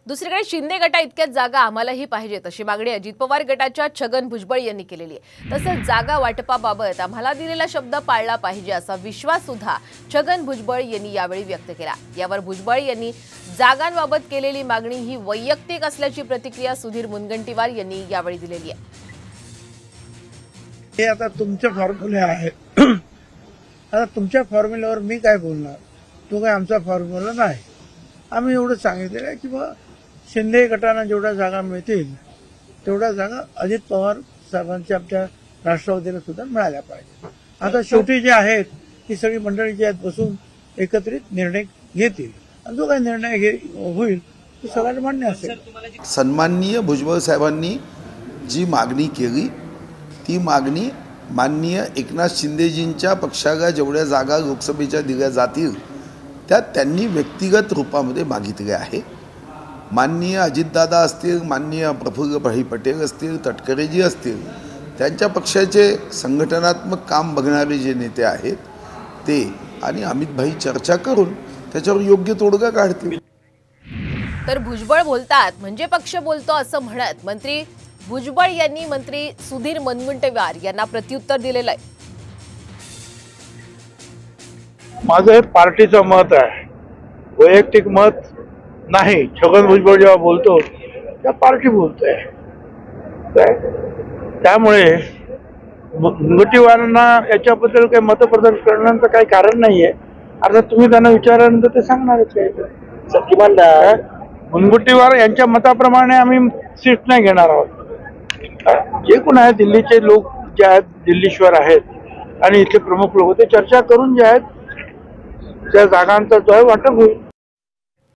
दुसरीकडे शिंदे गटा इतक्याच जागा आम्हालाही पाहिजेत अशी मागणी अजित पवार गटाच्या छगन भुजबळ यांनी केलेली आहे। तसंच जागा वाटपाबाबत आम्हाला दिलेला शब्द पाळला पाहिजे असा विश्वास सुद्धा छगन भुजबळ यांनी यावेळी व्यक्त केला। यावर भुजबळ यांनी जागांबाबत केलेली मागणी ही वैयक्तिक असल्याची प्रतिक्रिया सुधीर मुनगंटीवार यांनी यावेळी दिलेली आहे। हे आता तुमचे फॉर्म्युले आहे, आता तुमच्या फॉर्म्युल्यावर मी काय बोलणार? तो काय आमचा फॉर्म्युला नाही। आम्ही एवढं सांगितलेलं आहे की बा शिंदे गटांना जेवढ्या जागा मिळतील तेवढ्या जागा अजित पवार साहेबांच्या आमच्या राष्ट्रवादीला सुद्धा मिळाल्या पाहिजे। आता शेवटी जे आहेत ती सगळी मंडळी जी आहेत बसून एकत्रित निर्णय घेतील आणि जो काही निर्णय होईल तो सगळ्यांना मान्य असेल। सन्माननीय भुजबळ साहेबांनी जी मागणी केली ती मागणी माननीय एकनाथ शिंदेजींच्या पक्षाला जेवढ्या जागा लोकसभेच्या दिल्या जातील त्या त्यांनी व्यक्तिगत रूपामध्ये मागितल्या आहे। माननीय अजितदादा असतील, माननीय प्रफुल्लभाई पटेल असतील, तटकरेजी असतील, त्यांच्या पक्षाचे संघटनात्मक काम बघणारे जे नेते आहेत ते आणि अमितभाई चर्चा करून त्याच्यावर योग्य तोडगा काढतील। तर भुजबळ बोलतात म्हणजे पक्ष बोलतो असं म्हणत मंत्री भुजबळ यांनी मंत्री सुधीर मुनगंटीवार यांना प्रत्युत्तर दिलेलं आहे। माझं हे पार्टीचं मत आहे, वैयक्तिक मत नाही। छगन भुजबळ जेव्हा बोलतो त्या पार्टी बोलतोय, त्यामुळे मुनगंटीवारांना याच्याबद्दल काही मतप्रदर्शन करण्याचं काही कारण नाहीये। अर्थात तुम्ही त्यांना विचारल्यानंतर ते सांगणारच आहे। किमान मुनगंटीवार यांच्या मताप्रमाणे आम्ही सीट नाही घेणार आहोत। जे कोण आहेत दिल्लीचे लोक जे आहेत, दिल्लीश्वर आहेत आणि इथले प्रमुख लोक ते चर्चा करून जे आहेत त्या जागांचा जो आहे वाटप होईल।